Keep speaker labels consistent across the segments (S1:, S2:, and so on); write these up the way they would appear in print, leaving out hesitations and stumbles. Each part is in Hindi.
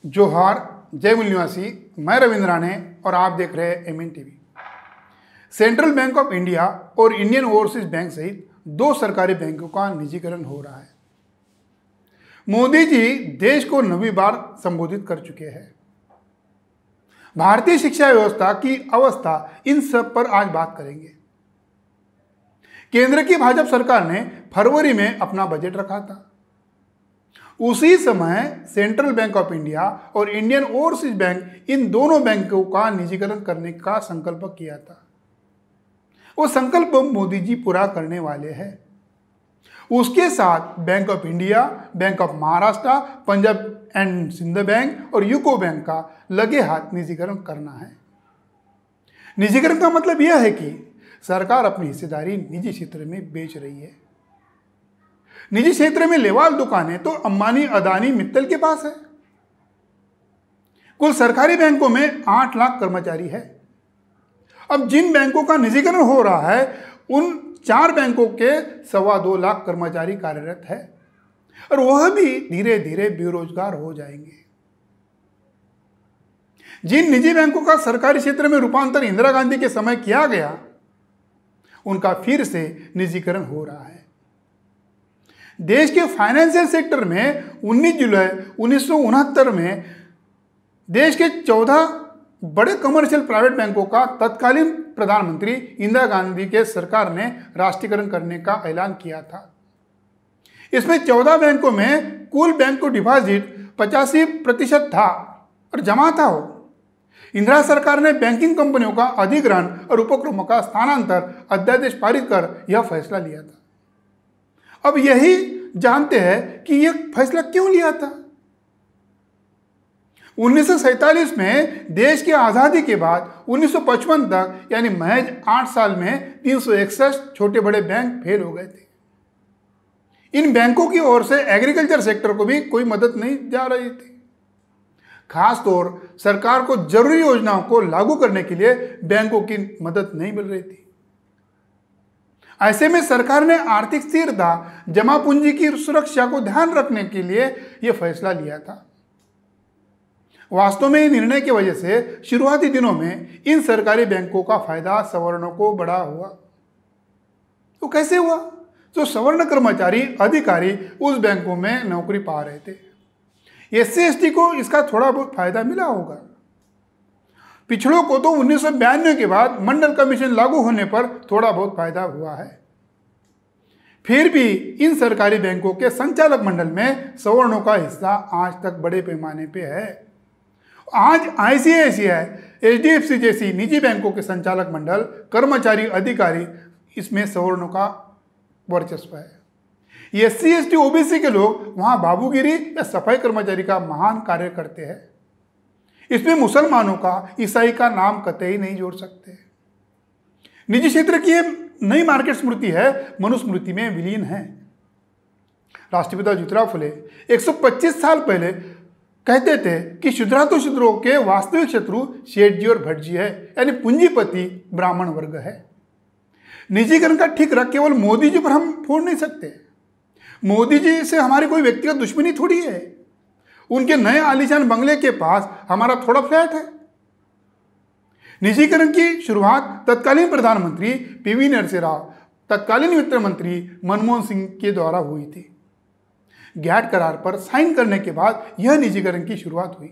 S1: जोहार, जय मूल निवासी। मैं रविंद्र राणे और आप देख रहे हैं MN TV. Central Bank of India और इंडियन ओवरसीज बैंक सहित दो सरकारी बैंकों का निजीकरण हो रहा है। मोदी जी देश को 9वीं बार संबोधित कर चुके हैं। भारतीय शिक्षा व्यवस्था की अवस्था, इन सब पर आज बात करेंगे। केंद्र की भाजपा सरकार ने फरवरी में अपना बजट रखा था। उसी समय सेंट्रल बैंक ऑफ इंडिया और इंडियन ओवरसीज बैंक, इन दोनों बैंकों का निजीकरण करने का संकल्प किया था। वो संकल्प मोदी जी पूरा करने वाले हैं। उसके साथ Bank of India, Bank of Maharashtra, Punjab and Sind Bank और यूको बैंक का लगे हाथ निजीकरण करना है। निजीकरण का मतलब यह है कि सरकार अपनी हिस्सेदारी निजी क्षेत्र में बेच रही है। निजी क्षेत्र में लेवाल दुकानें तो अंबानी, अदानी, मित्तल के पास है। कुल सरकारी बैंकों में 8 लाख कर्मचारी है। अब जिन बैंकों का निजीकरण हो रहा है, उन 4 बैंकों के 2.25 लाख कर्मचारी कार्यरत है और वह भी धीरे धीरे बेरोजगार हो जाएंगे। जिन निजी बैंकों का सरकारी क्षेत्र में रूपांतर इंदिरा गांधी के समय किया गया, उनका फिर से निजीकरण हो रहा है। देश के फाइनेंशियल सेक्टर में 19 जुलाई 1969 में देश के 14 बड़े कमर्शियल प्राइवेट बैंकों का तत्कालीन प्रधानमंत्री इंदिरा गांधी के सरकार ने राष्ट्रीयकरण करने का ऐलान किया था। इसमें 14 बैंकों में कुल बैंक को डिपॉजिट 85% था और जमा था। हो इंदिरा सरकार ने बैंकिंग कंपनियों का अधिग्रहण और उपक्रमों का स्थानांतर अध्यादेश पारित कर यह फैसला लिया था। अब यही जानते हैं कि यह फैसला क्यों लिया था। 1947 में देश की आज़ादी के बाद 1955 तक, यानी महज 8 साल में 361 छोटे बड़े बैंक फेल हो गए थे। इन बैंकों की ओर से एग्रीकल्चर सेक्टर को भी कोई मदद नहीं जा रही थी। खासतौर सरकार को जरूरी योजनाओं को लागू करने के लिए बैंकों की मदद नहीं मिल रही थी। ऐसे में सरकार ने आर्थिक स्थिरता, जमा पूंजी की सुरक्षा को ध्यान रखने के लिए यह फैसला लिया था। वास्तव में निर्णय की वजह से शुरुआती दिनों में इन सरकारी बैंकों का फायदा सवर्णों को बड़ा हुआ। तो कैसे हुआ? तो सवर्ण कर्मचारी, अधिकारी उस बैंकों में नौकरी पा रहे थे। SC ST को इसका थोड़ा बहुत फायदा मिला होगा। पिछड़ों को तो 1992 के बाद मंडल कमीशन लागू होने पर थोड़ा बहुत फायदा हुआ है। फिर भी इन सरकारी बैंकों के संचालक मंडल में सवर्णों का हिस्सा आज तक बड़े पैमाने पे है। आज ICICI, HDFC जैसी निजी बैंकों के संचालक मंडल, कर्मचारी, अधिकारी, इसमें सवर्णों का वर्चस्व है। SC ST OBC के लोग वहां बाबूगिरी या सफाई कर्मचारी का महान कार्य करते हैं। इसमें मुसलमानों का, ईसाई का नाम कतई नहीं जोड़ सकते। निजी क्षेत्र की यह नई मार्केट स्मृति है, मनुस्मृति में विलीन है। राष्ट्रपिता ज्योतिराव फुले 125 साल पहले कहते थे कि शुद्रा तो शूद्रों के वास्तविक शत्रु शेठ जी और भट्ट जी है, यानी पूंजीपति ब्राह्मण वर्ग है। निजीकरण का ठिकरा केवल मोदी जी पर हम फोड़ नहीं सकते। मोदी जी से हमारी कोई व्यक्तिगत दुश्मनी थोड़ी है। उनके नए आलीशान बंगले के पास हमारा थोड़ा फ्लैट है। निजीकरण की शुरुआत तत्कालीन प्रधानमंत्री PV नरसिम्हा राव, तत्कालीन वित्त मंत्री मनमोहन सिंह के द्वारा हुई थी। गैट करार पर साइन करने के बाद यह निजीकरण की शुरुआत हुई।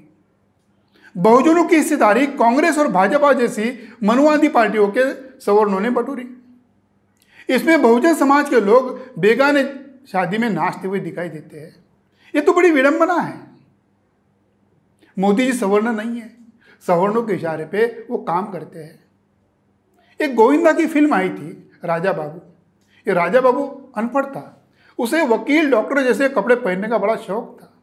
S1: बहुजनों की हिस्सेदारी कांग्रेस और भाजपा जैसी मनुवादी पार्टियों के सवर्णों ने बटोरी। इसमें बहुजन समाज के लोग बेगाने शादी में नाचते हुए दिखाई देते हैं। ये तो बड़ी विडंबना है। मोदी जी सवर्ण नहीं है, सवर्णों के इशारे पे वो काम करते हैं। एक गोविंदा की फिल्म आई थी, राजा बाबू। ये राजा बाबू अनपढ़ था। उसे वकील, डॉक्टर जैसे कपड़े पहनने का बड़ा शौक था।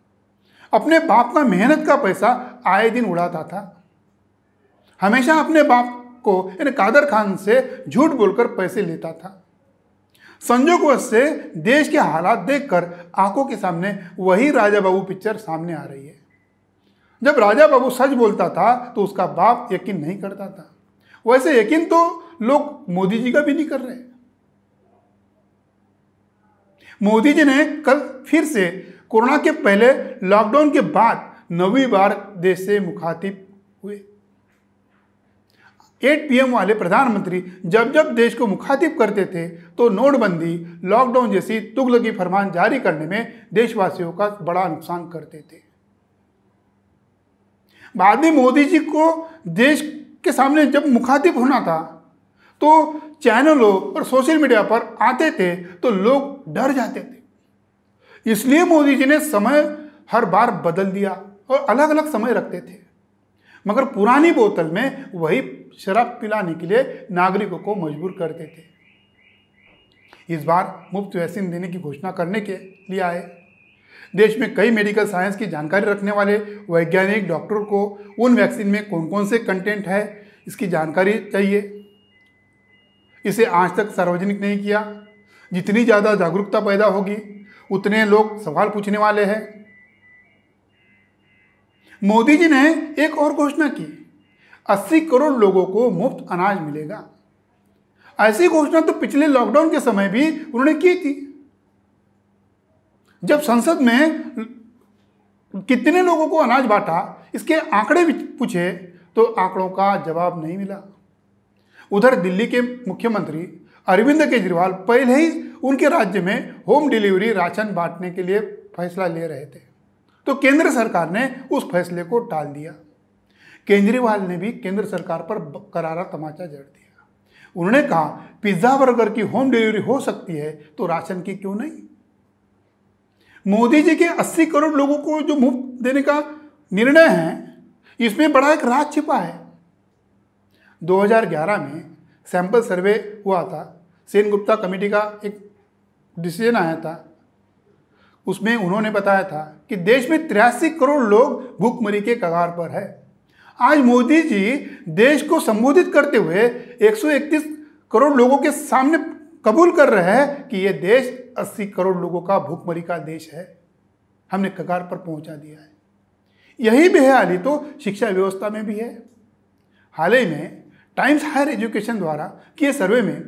S1: अपने बाप का मेहनत का पैसा आए दिन उड़ाता था। हमेशा अपने बाप को, यानी कादर खान से झूठ बोलकर पैसे लेता था। संजोगवश से देश के हालात देखकर आंखों के सामने वही राजा बाबू पिक्चर सामने आ रही है। जब राजा बाबू सच बोलता था तो उसका बाप यकीन नहीं करता था। वैसे यकीन तो लोग मोदी जी का भी नहीं कर रहे। मोदी जी ने कल फिर से कोरोना के पहले लॉकडाउन के बाद 9वीं बार देश से मुखातिब हुए। 8 PM वाले प्रधानमंत्री जब जब देश को मुखातिब करते थे तो नोटबंदी, लॉकडाउन जैसी तुगलकी फरमान जारी करने में देशवासियों का बड़ा नुकसान करते थे। बाद में मोदी जी को देश के सामने जब मुखातिब होना था तो चैनलों और सोशल मीडिया पर आते थे तो लोग डर जाते थे। इसलिए मोदी जी ने समय हर बार बदल दिया और अलग अलग समय रखते थे, मगर पुरानी बोतल में वही शराब पिलाने के लिए नागरिकों को मजबूर करते थे। इस बार मुफ्त वैक्सीन देने की घोषणा करने के लिए आए। देश में कई मेडिकल साइंस की जानकारी रखने वाले वैज्ञानिक डॉक्टरों को उन वैक्सीन में कौन कौन से कंटेंट है इसकी जानकारी चाहिए। इसे आज तक सार्वजनिक नहीं किया। जितनी ज़्यादा जागरूकता पैदा होगी उतने लोग सवाल पूछने वाले हैं। मोदी जी ने एक और घोषणा की, 80 करोड़ लोगों को मुफ्त अनाज मिलेगा। ऐसी घोषणा तो पिछले लॉकडाउन के समय भी उन्होंने की थी। जब संसद में कितने लोगों को अनाज बांटा इसके आंकड़े भी पूछे तो आंकड़ों का जवाब नहीं मिला। उधर दिल्ली के मुख्यमंत्री अरविंद केजरीवाल पहले ही उनके राज्य में होम डिलीवरी राशन बांटने के लिए फैसला ले रहे थे, तो केंद्र सरकार ने उस फैसले को टाल दिया। केजरीवाल ने भी केंद्र सरकार पर करारा तमाचा जड़ दिया। उन्होंने कहा, पिज्जा बर्गर की होम डिलीवरी हो सकती है तो राशन की क्यों नहीं। मोदी जी के 80 करोड़ लोगों को जो मुफ्त देने का निर्णय है इसमें बड़ा एक राज छिपा है। 2011 में सैंपल सर्वे हुआ था, सेन गुप्ता कमेटी का एक डिसीजन आया था। उसमें उन्होंने बताया था कि देश में 83 करोड़ लोग भूखमरी के कगार पर है। आज मोदी जी देश को संबोधित करते हुए 131 करोड़ लोगों के सामने कबूल कर रहे हैं कि यह देश 80 करोड़ लोगों का भूखमरी का देश है, हमने कगार पर पहुंचा दिया है। यही बेहाली तो शिक्षा व्यवस्था में भी है। हाल ही में टाइम्स हायर एजुकेशन द्वारा किए सर्वे में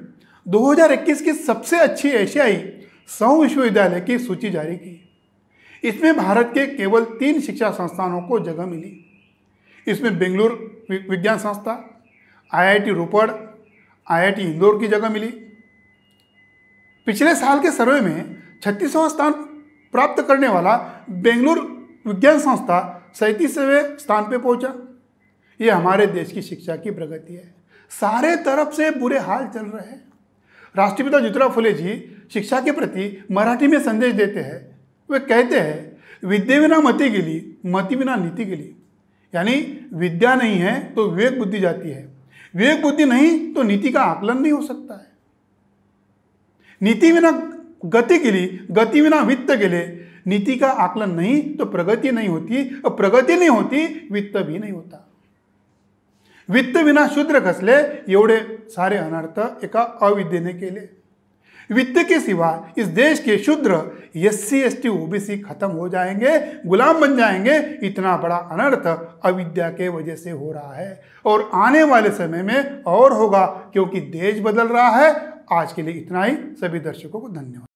S1: 2021 की सबसे अच्छी एशियाई 100 विश्वविद्यालय की सूची जारी की। इसमें भारत के केवल 3 शिक्षा संस्थानों को जगह मिली। इसमें बेंगलुरु विज्ञान संस्था, IIT रोपड़, IIT इंदौर की जगह मिली। पिछले साल के सर्वे में 36वां स्थान प्राप्त करने वाला बेंगलुरु विज्ञान संस्था 37वें स्थान पर पहुंचा। ये हमारे देश की शिक्षा की प्रगति है। सारे तरफ से बुरे हाल चल रहे हैं। राष्ट्रपिता ज्योतिराव फुले जी शिक्षा के प्रति मराठी में संदेश देते हैं। वे कहते हैं, विद्या बिना मति गेली, मति बिना नीति गेली। यानी विद्या नहीं है तो विवेक बुद्धि जाती है, विवेक बुद्धि नहीं तो नीति का आकलन नहीं हो सकता है। नीति बिना गति गेली, गति बिना वित्त गेले। नीति का आकलन नहीं तो प्रगति नहीं होती, और प्रगति नहीं होती वित्त भी नहीं होता। वित्त विना शूद्र खसले, एवढे सारे अनर्थ एका अविद्येने केले। वित्त के सिवा इस देश के शूद्र SC ST OBC खत्म हो जाएंगे, गुलाम बन जाएंगे। इतना बड़ा अनर्थ अविद्या के वजह से हो रहा है और आने वाले समय में और होगा, क्योंकि देश बदल रहा है। आज के लिए इतना ही। सभी दर्शकों को धन्यवाद।